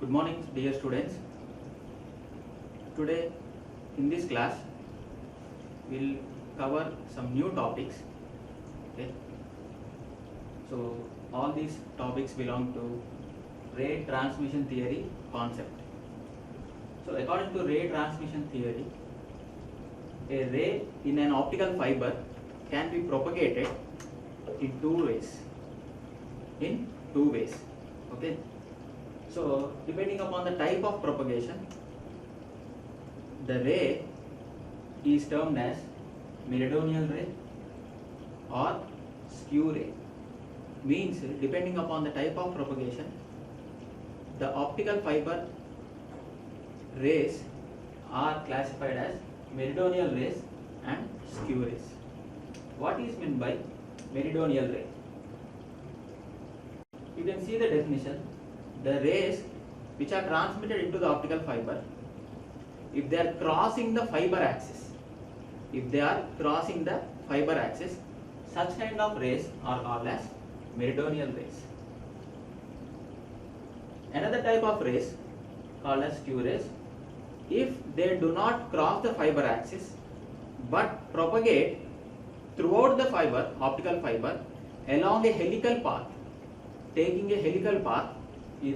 Good morning, dear students. Today in this class we'll cover some new topics. Okay. So all these topics belong to ray transmission theory concept. So according to ray transmission theory, a ray in an optical fiber can be propagated in two ways. Okay. So depending upon the type of propagation, the ray is termed as meridional ray or skew ray. Means depending upon the type of propagation, the optical fiber rays are classified as meridional rays and skew rays. What is meant by meridional ray? You can see the definition. The rays which are transmitted into the optical fiber, if they are crossing the fiber axis, such kind of rays are called as meridional rays. Another type of rays called as skew rays, if they do not cross the fiber axis but propagate throughout the optical fiber along a helical path, taking a helical path,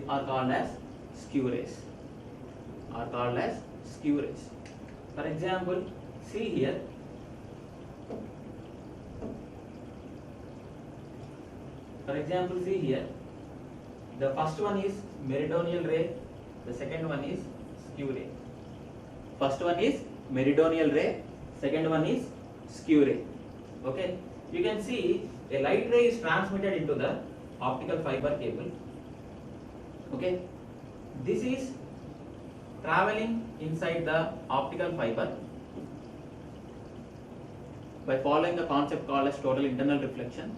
are called as skew rays. For example, see here. The first one is meridional ray, the second one is skew ray. First one is meridional ray, second one is skew ray. Okay, you can see a light ray is transmitted into the optical fiber cable. Okay, this is traveling inside the optical fiber by following the concept called as total internal reflection.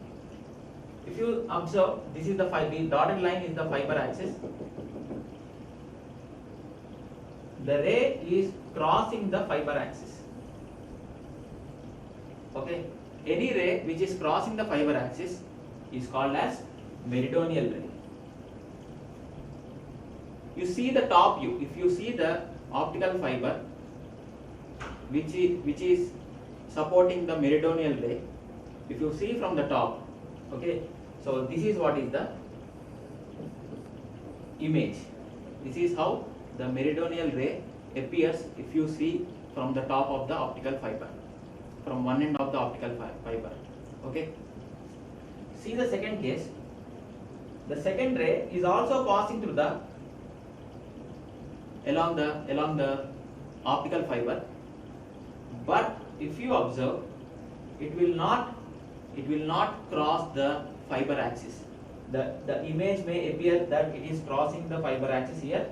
If you observe, this is the dotted line is the fiber axis. The ray is crossing the fiber axis. Okay, any ray which is crossing the fiber axis is called as meridional ray. You see the top view. If you see the optical fiber which is supporting the meridional ray, if you see from the top, okay, so this is what is the image. This is how the meridional ray appears if you see from the top of the optical fiber, from one end of the optical fiber. Okay. See the second case. The second ray is also passing through the along the optical fiber, but if you observe, it will not cross the fiber axis. The image may appear that it is crossing the fiber axis here,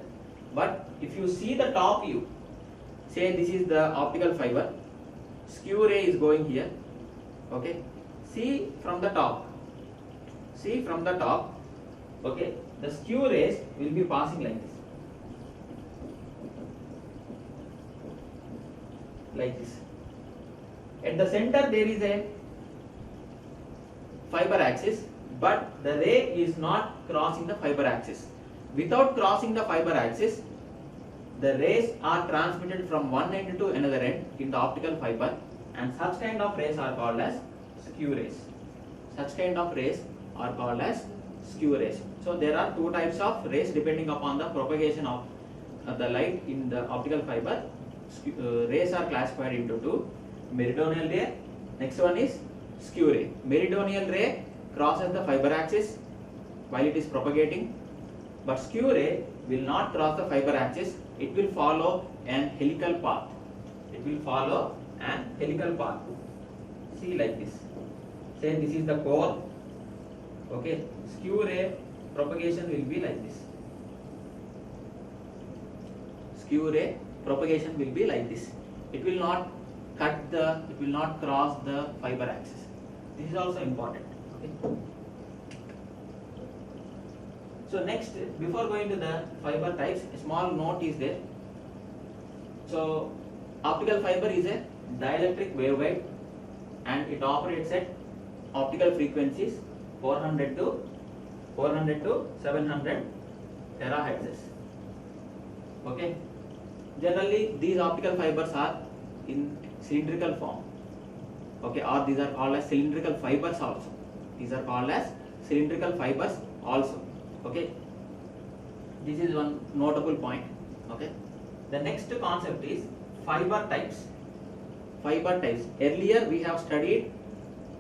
but if you see the top view, say this is the optical fiber, skew ray is going here. Okay, see from the top. Okay, the skew rays will be passing like this. At the center there is a fiber axis, but the ray is not crossing the fiber axis. Without crossing the fiber axis, the rays are transmitted from one end to another end in the optical fiber, and such kind of rays are called as skew rays. So there are two types of rays depending upon the propagation of the light in the optical fiber. Rays are classified into two: meridional ray, next one is skew ray. Meridional ray crosses the fiber axis while it is propagating, but skew ray will not cross the fiber axis. It will follow an helical path. See like this. Say this is the core. Okay, skew ray propagation will be like this. It will not cross the fiber axis. This is also important. Okay. So next, before going to the fiber types, a small note is there. So optical fiber is a dielectric waveguide, and it operates at optical frequencies 400 to 700 terahertz. Okay, generally these optical fibers are in cylindrical form. Okay, or these are called as cylindrical fibers also. These are called as cylindrical fibers also. Okay, this is one notable point. Okay, the next concept is fiber types. Fiber types. Earlier we have studied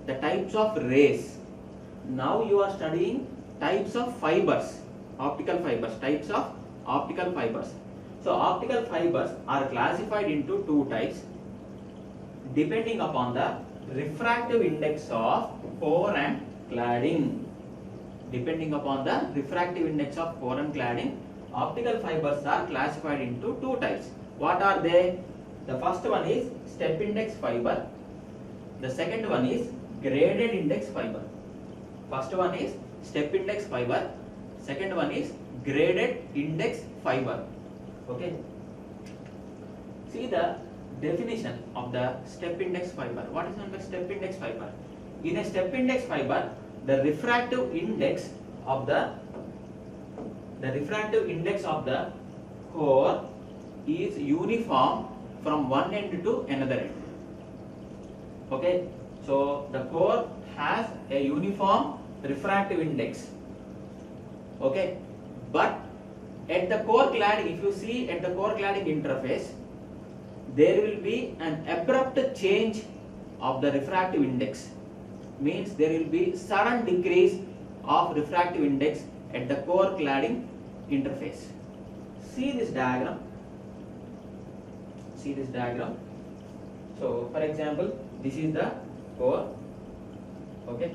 the types of rays. Now you are studying types of fibers, optical fibers, types of optical fibers. So optical fibers are classified into two types depending upon the refractive index of core and cladding. Depending upon the refractive index of core and cladding, optical fibers are classified into two types. What are they? The first one is step index fiber. The second one is graded index fiber. First one is step index fiber. Second one is graded index fiber. Okay. See the definition of the step index fiber. What is meant by step index fiber? In a step index fiber, the refractive index of the core is uniform from one end to another end. Okay, so the core has a uniform refractive index. Okay, but at the core cladding, if you see at the core cladding interface, there will be an abrupt change of the refractive index. Means there will be sudden decrease of refractive index at the core cladding interface. See this diagram. See this diagram. So for example, this is the core. Okay,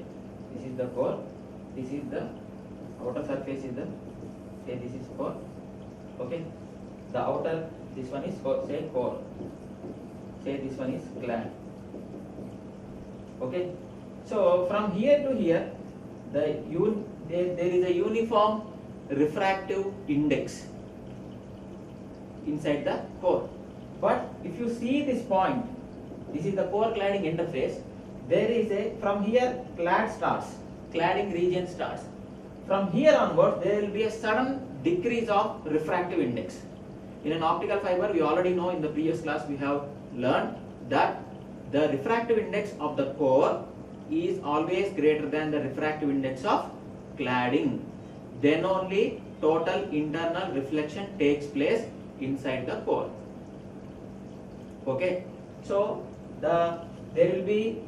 this is the core. This is the outer surface is the, say this is core. Okay, the outer, this one is core, say core. Say this one is clad. Okay, so from here to here, there is a uniform refractive index inside the core. But if you see this point, this is the core cladding interface. There is a, from here clad starts, cladding region starts. From here onwards, there will be a sudden decrease of refractive index. In an optical fiber, we already know in the previous class we have learned that the refractive index of the core is always greater than the refractive index of cladding. Then only total internal reflection takes place inside the core. Okay, so there will be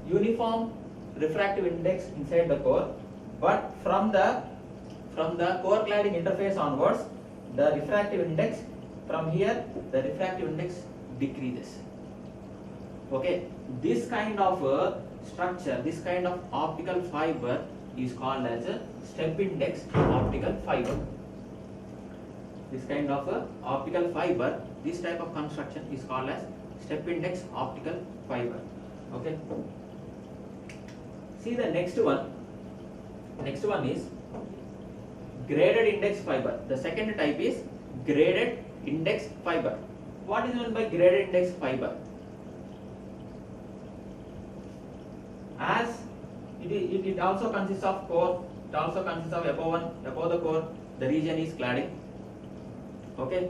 uniform refractive index inside the core, but from the core cladding interface onwards, the refractive index from here, the refractive index decreases. Okay, this kind of structure, this kind of optical fiber is called as a step index optical fiber. This kind of optical fiber, this type of construction is called as step index optical fiber. Okay. See the next one. Next one is graded index fiber. The second type is graded index fiber. What is meant by graded index fiber? As it also consists of core, it also consists of above the core, the region is cladding. Okay,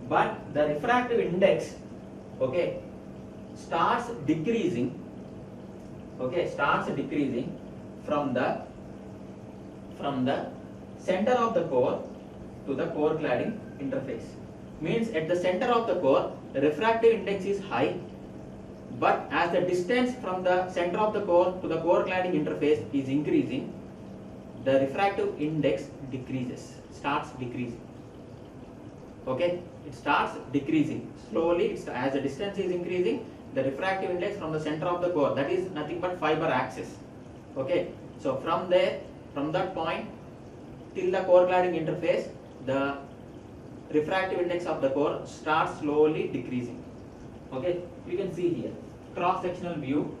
but the refractive index, okay, starts decreasing. Okay, starts decreasing from the center of the core to the core cladding interface. Means at the center of the core, the refractive index is high, but as the distance from the center of the core to the core cladding interface is increasing, the refractive index decreases, starts decreasing. Okay, it starts decreasing slowly. As the distance is increasing, the refractive index from the center of the core, that is nothing but fiber axis. Okay, so from there, from that point till the core cladding interface, the refractive index of the core starts slowly decreasing. Okay, you can see here cross sectional view.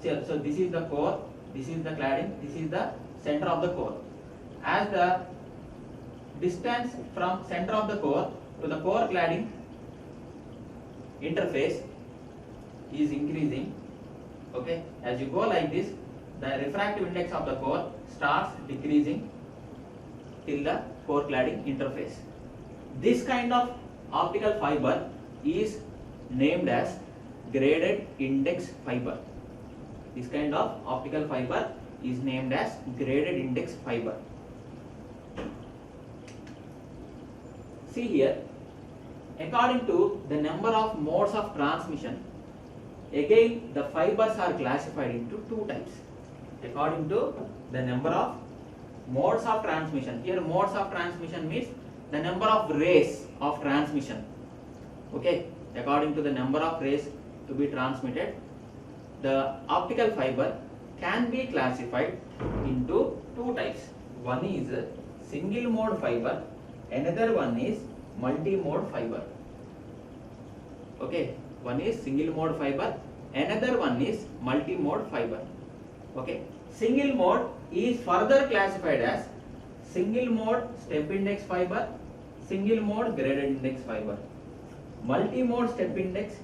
So this is the core, this is the cladding, this is the center of the core. As the distance from center of the core to the core cladding interface is increasing, okay, as you go like this, the refractive index of the core starts decreasing till the core cladding interface. This kind of optical fiber is named as graded index fiber. This kind of optical fiber is named as graded index fiber. See here, according to the number of modes of transmission, again the fibers are classified into two types. According to the number of modes of transmission. Here modes of transmission means the number of rays of transmission. Okay, according to the number of rays to be transmitted, the optical fiber can be classified into two types. One is single mode fiber, another one is multi-mode fiber. Okay, one is single mode fiber, another one is multi-mode fiber. Okay, single mode is further classified as single mode step index fiber, single mode graded index fiber, multi-mode step index,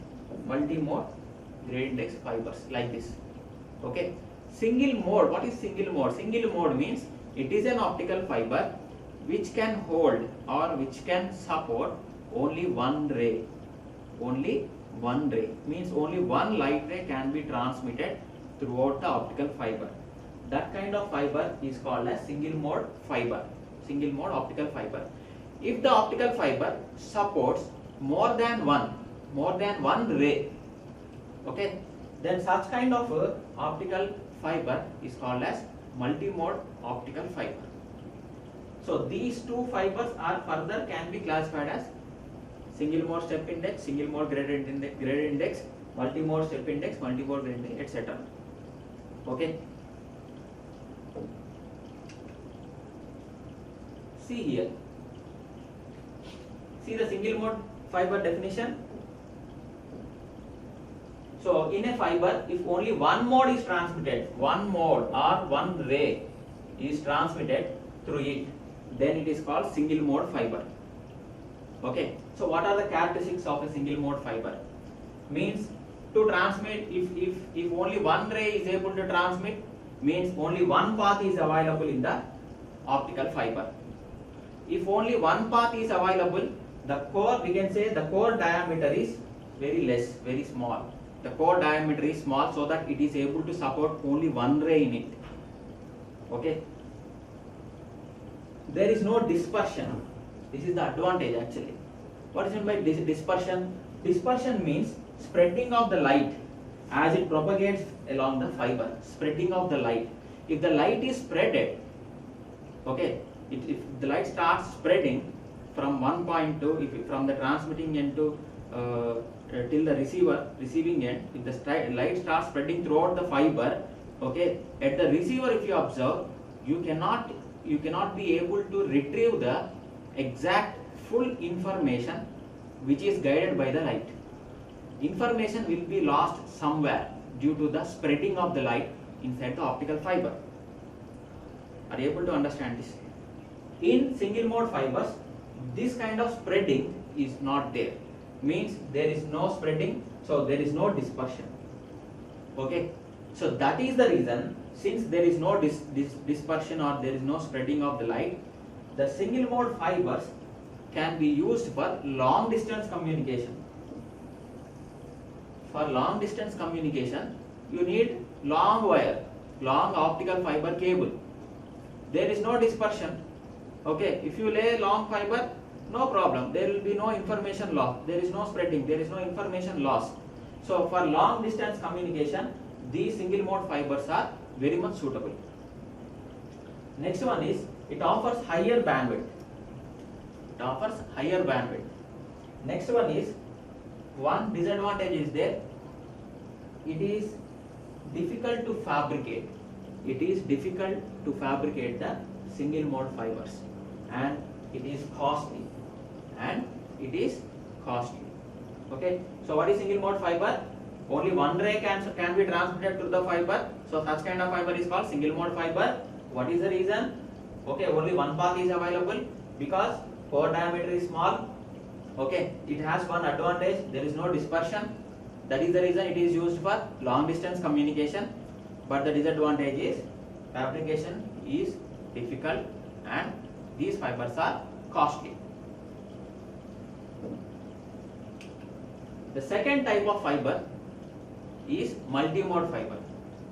multi-mode graded index fibers, like this. Okay, single mode, what is single mode? Single mode means it is an optical fiber which can hold or which can support only one ray. Only one ray means only one light ray can be transmitted throughout the optical fiber. That kind of fiber is called as single mode fiber, single mode optical fiber. If the optical fiber supports more than one ray, okay, then such kind of optical fiber is called as multi-mode optical fiber. So these two fibers are further can be classified as single mode step index, single mode graded index, multi-mode step index, multi-mode graded index, etc. Okay. See here. See the single mode fiber definition. So in a fiber, if only one mode is transmitted, one mode or one ray is transmitted through it, then it is called single mode fiber. Okay. So what are the characteristics of a single mode fiber? Means to transmit, if only one ray is able to transmit, means only one path is available in the optical fiber. If only one path is available, the core, we can say the core diameter is very less, very small. The core diameter is small so that it is able to support only one ray in it. Okay. There is no dispersion. This is the advantage actually. What is meant by dispersion? Dispersion means spreading of the light as it propagates along the fiber. Spreading of the light. If the light is spreaded, okay, if the light starts spreading from one point to, from the transmitting end to till the receiving end, if the light starts spreading throughout the fiber, okay, at the receiver if you observe, you cannot be able to retrieve the exact full information which is guided by the light. Information will be lost somewhere due to the spreading of the light inside the optical fiber. Are you able to understand this? In single mode fibers, this kind of spreading is not there. Means there is no spreading, so there is no dispersion. Okay, so that is the reason, since there is no dispersion or there is no spreading of the light, the single mode fibers can be used for long distance communication. For long distance communication, you need long wire, long optical fiber cable. There is no dispersion. Okay, if you lay long fiber, no problem, there will be no information loss, there is no spreading, there is no information loss. So for long distance communication, these single mode fibers are very much suitable. Next one is, it offers higher bandwidth. It offers higher bandwidth. Next one is, one disadvantage is there, it is difficult to fabricate. It is difficult to fabricate the single mode fibers, and it is costly. Okay, so what is single mode fiber? Only one ray can be transmitted through the fiber, so such kind of fiber is called single mode fiber. What is the reason? Okay, only one path is available because core diameter is small. Okay, it has one advantage, there is no dispersion. That is the reason it is used for long distance communication. But the disadvantage is fabrication is difficult and these fibers are costly. The second type of fiber is multi-mode fiber.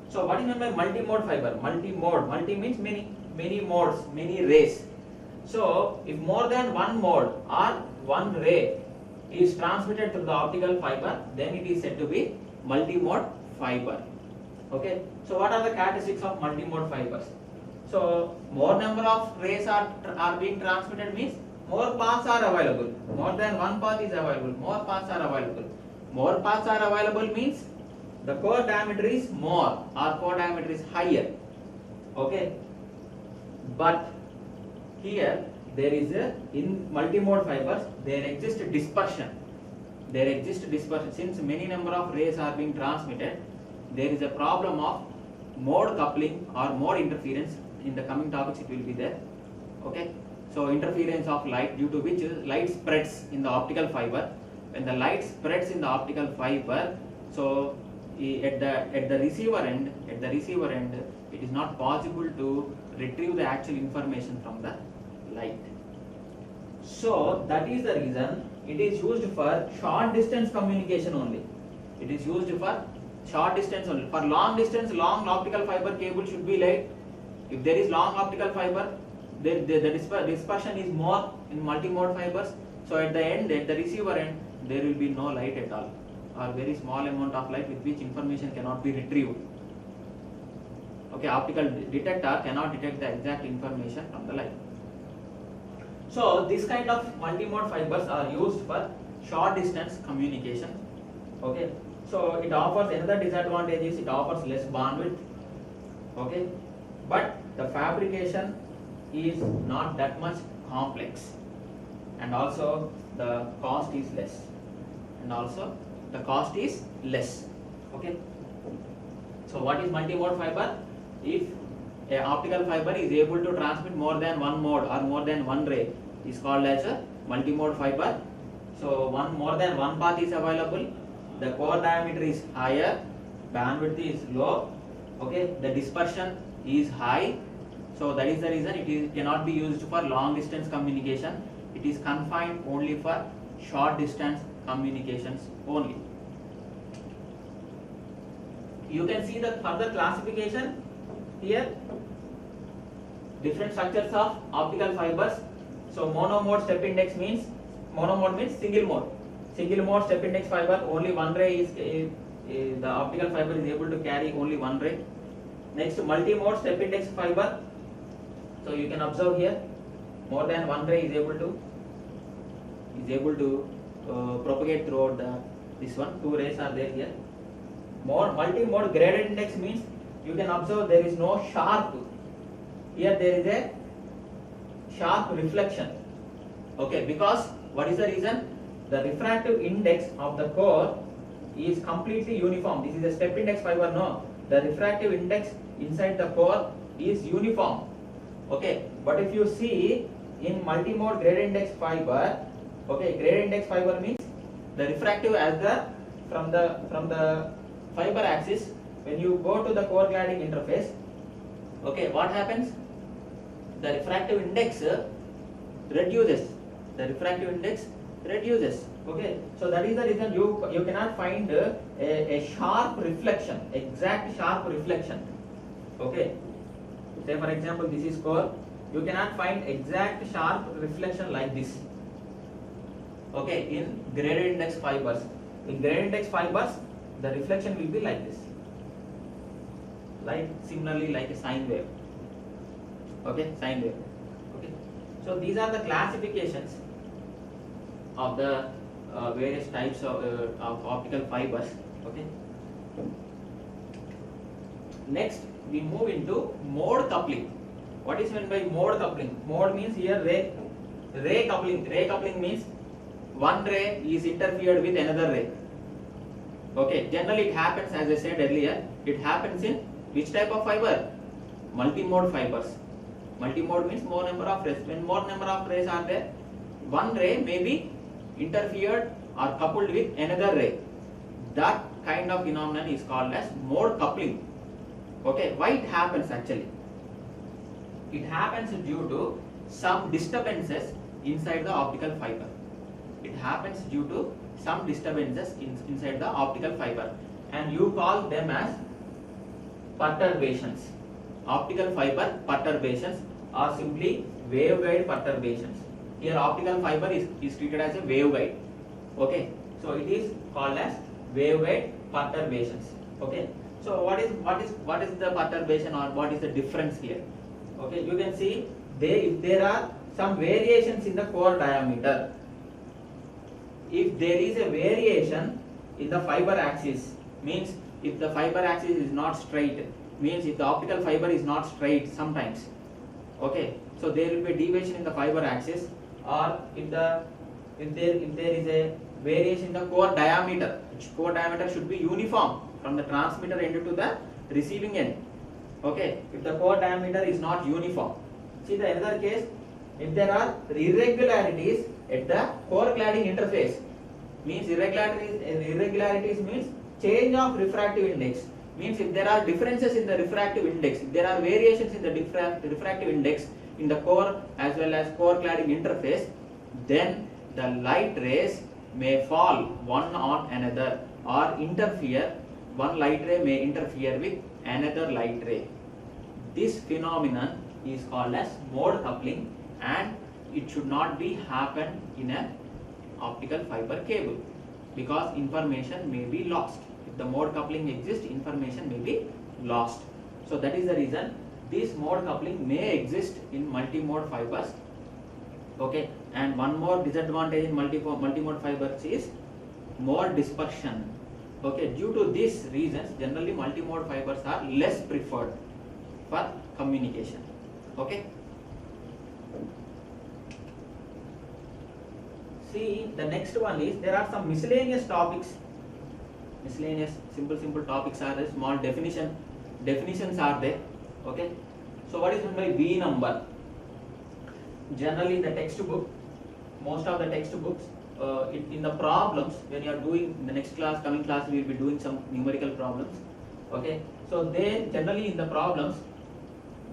So what is meant by multi-mode fiber? Multi-mode, multi means many modes, many rays. So if more than one mode or one ray is transmitted through the optical fiber, then it is said to be multi-mode fiber. Okay. So what are the characteristics of multi-mode fibers? So more number of rays are being transmitted means more paths are available. More than one path is available. More paths are available. More paths are available means the core diameter is more or core diameter is higher. Okay. But here there is in multi-mode fibers there exists dispersion. There exists dispersion. Since many number of rays are being transmitted, there is a problem of mode coupling or mode interference. In the coming topics it will be there. Okay. So interference of light, due to which light spreads in the optical fiber. When the light spreads in the optical fiber, so at the receiver end, it is not possible to retrieve the actual information from the light. So that is the reason it is used for short distance communication only. It is used for short distance only. For long distance, long optical fiber cable should be like, if there is long optical fiber, the dispersion is more in multi-mode fibers. So at the end, at the receiver end, there will be no light at all, or very small amount of light with which information cannot be retrieved. Okay, optical detector cannot detect the exact information from the light. So this kind of multi-mode fibers are used for short distance communication. Okay, so it offers another disadvantage is it offers less bandwidth. Okay, but the fabrication is not that much complex, and also the cost is less. Okay. So what is multi-mode fiber? If a optical fiber is able to transmit more than one mode or more than one ray, is called as a multi-mode fiber. So more than one path is available. The core diameter is higher, bandwidth is low. Okay, the dispersion is high. So that is the reason it cannot be used for long distance communication. It is confined only for short distance communications only. You can see the further classification here. Different structures of optical fibers. So monomode step index means, monomode means single mode. Single mode step index fiber, only one ray is the optical fiber is able to carry only one ray. Next, multi-mode step index fiber. So you can observe here, more than one ray is able to propagate throughout this one. Two rays are there here. More multi-mode graded index means you can observe there is no sharp. Here there is a sharp reflection. Okay, because what is the reason? The refractive index of the core is completely uniform. This is a step index fiber. No, the refractive index inside the core is uniform. Okay, but if you see in multi-mode graded index fiber, okay, graded index fiber means the refractive as from the fiber axis. When you go to the core cladding interface, okay, what happens? The refractive index reduces. Okay, so that is the reason you cannot find a sharp reflection, exact sharp reflection. Okay, say for example this is core, you cannot find exact sharp reflection like this. Okay, in graded index fibers. In graded index fibers, the reflection will be like this, like similarly like a sine wave. Okay, sine wave. Okay, so these are the classifications of the various types of optical fibers. Okay. Next, we move into mode coupling. What is meant by mode coupling? Mode means here ray coupling. Ray coupling means one ray is interfered with another ray. Okay, generally it happens, as I said earlier, it happens in which type of fiber? Multi-mode fibers. Multi-mode means more number of rays. When more number of rays are there, one ray may be interfered or coupled with another ray. That kind of phenomenon is called as mode coupling. Okay, why it happens actually? It happens due to some disturbances inside the optical fiber. It happens due to some disturbances inside the optical fiber, and you call them as perturbations. Optical fiber perturbations or simply waveguide perturbations. Here optical fiber is treated as a waveguide. Okay, so it is called as waveguide perturbations. Okay, so what is the perturbation, or what is the difference here? Okay, you can see if there are some variations in the core diameter. If there is a variation in the fiber axis, means if the fiber axis is not straight, means if the optical fiber is not straight sometimes, okay, so there will be deviation in the fiber axis, or if there is a variation in the core diameter, which core diameter should be uniform from the transmitter end to the receiving end. Okay, if the core diameter is not uniform. See the another case, if there are irregularities at the core cladding interface, means irregularities means change of refractive index, means if there are differences in the refractive index, if there are variations in the refractive index in the core as well as core cladding interface, then the light rays may fall one on another or interfere. One light ray may interfere with another light ray. This phenomenon is called as mode coupling, and it should not be happen in an optical fiber cable, because information may be lost. If the mode coupling exists, information may be lost. So that is the reason this mode coupling may exist in multi-mode fibers. Okay, and one more disadvantage in multi-mode fibers is mode dispersion. Okay, due to these reasons, generally multi-mode fibers are less preferred for communication. Okay. See, the next one is, there are some miscellaneous topics. Miscellaneous simple topics are there. Small definitions are there. Okay. So what is meant by V number? Generally in the textbook, most of the textbooks, in the problems, when you are doing in the next class, coming class, we will be doing some numerical problems. Okay. So then generally in the problems, in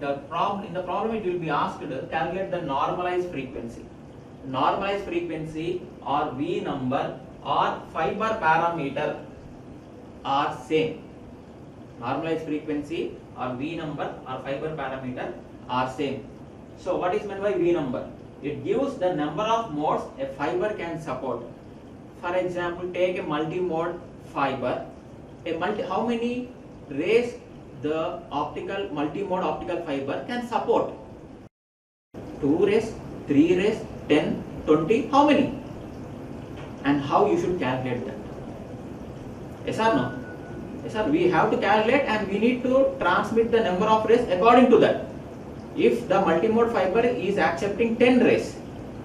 the problem it will be asked to calculate the normalized frequency. Normalized frequency or V number or fiber parameter are same. Normalized frequency or V number or fiber parameter are same. So what is meant by V number? It gives the number of modes a fiber can support. For example, take a multi-mode fiber. How many rays the multi-mode optical fiber can support? 2 rays, 3 rays, 10, 20, how many? And how you should calculate that? Yes or no? Yes sir, we have to calculate, and we need to transmit the number of rays according to that. If the multi-mode fiber is accepting 10 rays,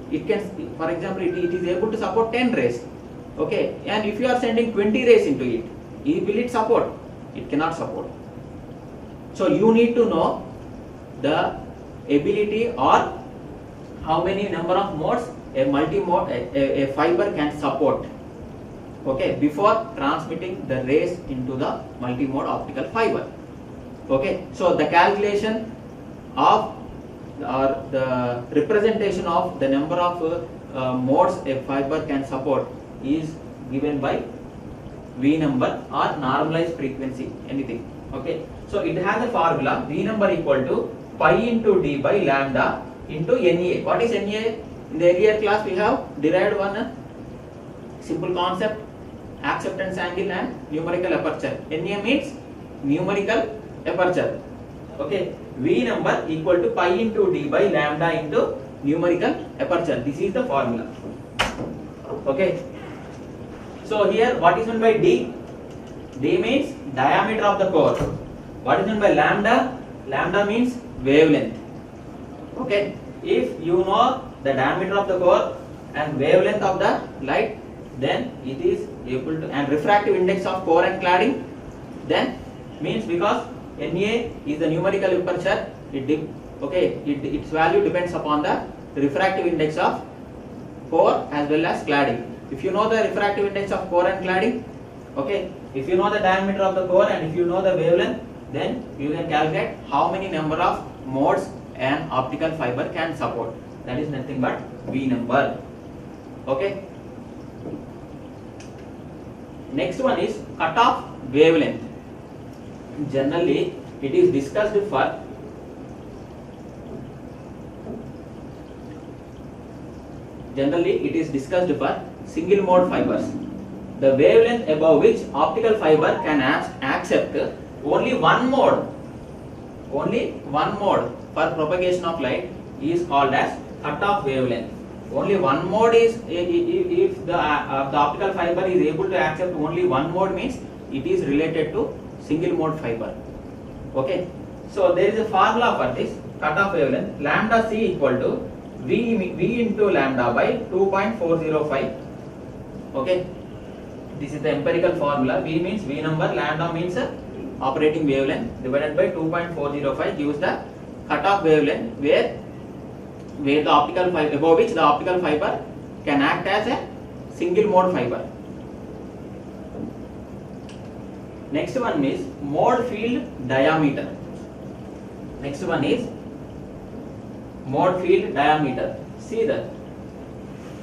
it can, for example, it is able to support 10 rays. Okay, and if you are sending 20 rays into it, will it support? It cannot support. So you need to know the ability or how many number of modes a multi-mode a fiber can support, okay, before transmitting the rays into the multi-mode optical fiber. Okay, so the calculation of or the representation of the number of modes a fiber can support is given by V number or normalized frequency, anything. Okay, so it has a formula, V number equal to pi into d by lambda into NA. What is NA? In the earlier class we have derived one simple concept, acceptance angle and numerical aperture. NA means numerical aperture. Okay, V number equal to pi into d by lambda into numerical aperture. This is the formula. Okay, so here what is meant by d? D means diameter of the core. What is meant by lambda? Lambda means wavelength. Okay, if you know the diameter of the core and wavelength of the light, then it is able to, and refractive index of core and cladding, then means because Na is the numerical aperture, its value depends upon the refractive index of core as well as cladding. If you know the refractive index of core and cladding, okay, if you know the diameter of the core and if you know the wavelength, then you can calculate how many number of modes an optical fiber can support. That is nothing but V number. Okay. Next one is cutoff wavelength. Generally, it is discussed for single mode fibers. The wavelength above which optical fiber can accept only one mode for propagation of light is called as cutoff wavelength. Only one mode is, if the optical fiber is able to accept only one mode, means it is related to single mode fiber. Okay, so there is a formula for this cutoff wavelength. Lambda C equal to V into lambda by 2.405. Okay, this is the empirical formula. V means V number, lambda means operating wavelength, divided by 2.405 gives the cutoff wavelength where the optical fiber, above which the optical fiber can act as a single mode fiber. Next one is mode field diameter. See that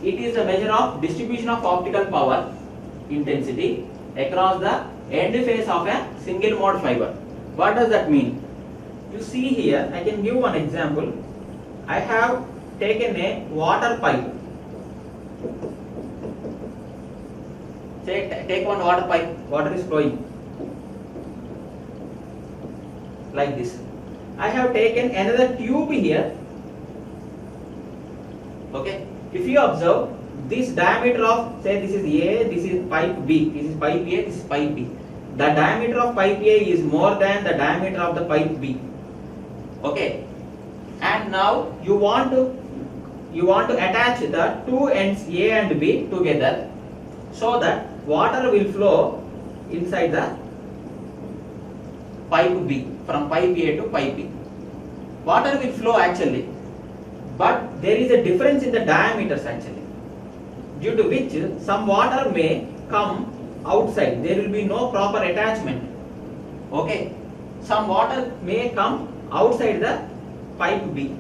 it is a measure of distribution of optical power intensity across the end face of a single mode fiber. What does that mean? You see here, I can give one example. I have taken a water pipe. Take one water pipe, water is flowing like this. I have taken another tube here. Okay, if you observe this diameter of, say this is A, this is pipe B, this is pipe A, this is pipe B. The diameter of pipe A is more than the diameter of the pipe B. Okay, and now you want to attach the two ends A and B together so that water will flow inside the pipe B, from pipe A to pipe B. Water will flow actually, but there is a difference in the diameters actually, due to which some water may come outside. There will be no proper attachment. Okay, some water may come outside the pipe B.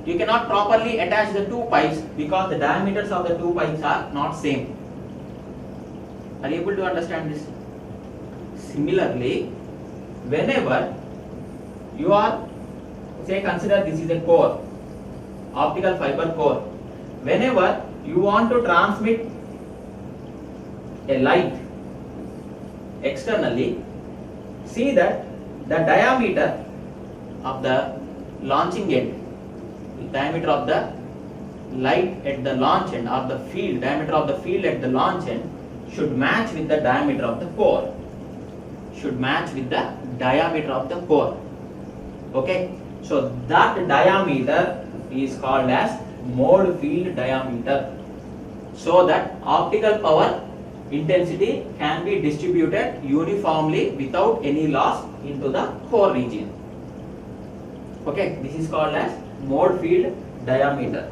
You cannot properly attach the two pipes because the diameters of the two pipes are not same. Are you able to understand this? Similarly, whenever you are, say, consider this is a core, optical fiber core. Whenever you want to transmit a light externally, see that the diameter of the launching end, the diameter of the light at the launch end, or the field, diameter of the field at the launch end should match with the diameter of the core. Okay, so that diameter is called as mode field diameter, so that optical power intensity can be distributed uniformly without any loss into the core region. Okay, this is called as mode field diameter.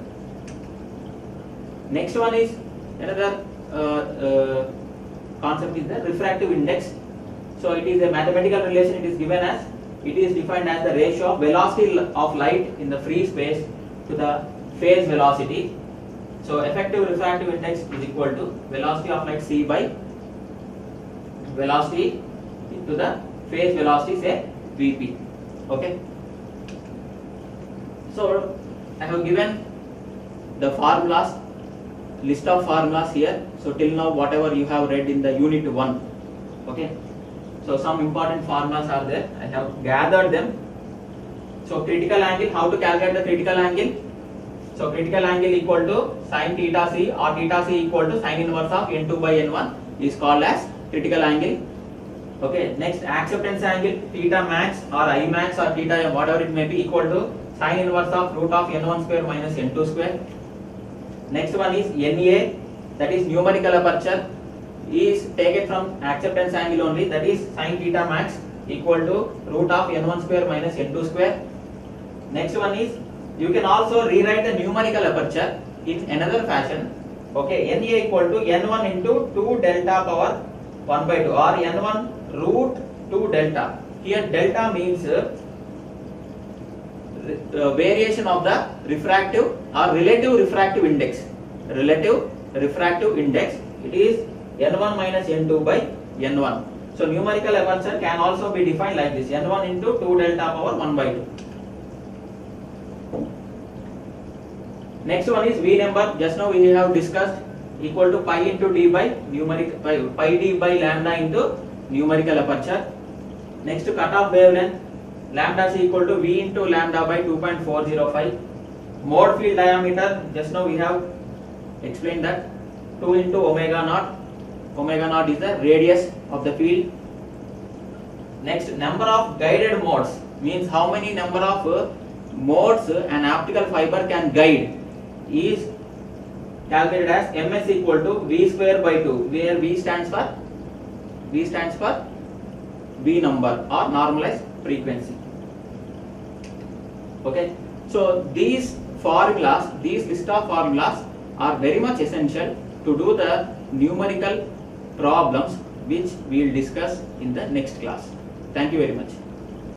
Next one is another concept is the refractive index. So it is a mathematical relation. It is given as, it is defined as the ratio of velocity of light in the free space to the phase velocity. So effective refractive index is equal to velocity of light c by velocity into the phase velocity, say Vp. Okay. So I have given the formulas, list of formulas here. So till now whatever you have read in the unit 1. Okay. So some important formulas are there. I have gathered them. So critical angle, how to calculate the critical angle? So critical angle equal to sin theta c, or theta c equal to sin inverse of n2 by n1 is called as critical angle. Okay. Next, acceptance angle, theta max or I max or theta whatever it may be, equal to sin inverse of root of n1 square minus n2 square. Next one is NA, that is numerical aperture, is taken from acceptance angle only, that is sin theta max equal to root of n1 square minus n2 square. Next one is, you can also rewrite the numerical aperture in another fashion. Okay, NA equal to n1 into 2 delta power 1 by 2, or n1 root 2 delta. Here delta means variation of the refractive or relative refractive index. It is n1 minus n2 by n1. So numerical aperture can also be defined like this, n1 into 2 delta power 1 by 2. Next one is V number. Just now we have discussed, equal to pi into d by numerical pi d by lambda into numerical aperture. Next, cutoff wavelength, lambda is equal to V into lambda by 2.405. Mode field diameter, just now we have explained that, 2 into omega naught. Omega naught is the radius of the field. Next, number of guided modes, means how many number of modes an optical fiber can guide, is calculated as ms equal to V square by 2, where V stands for V number or normalized frequency. Okay, so these formulas, these list of formulas are very much essential to do the numerical problems which we will discuss in the next class. Thank you very much.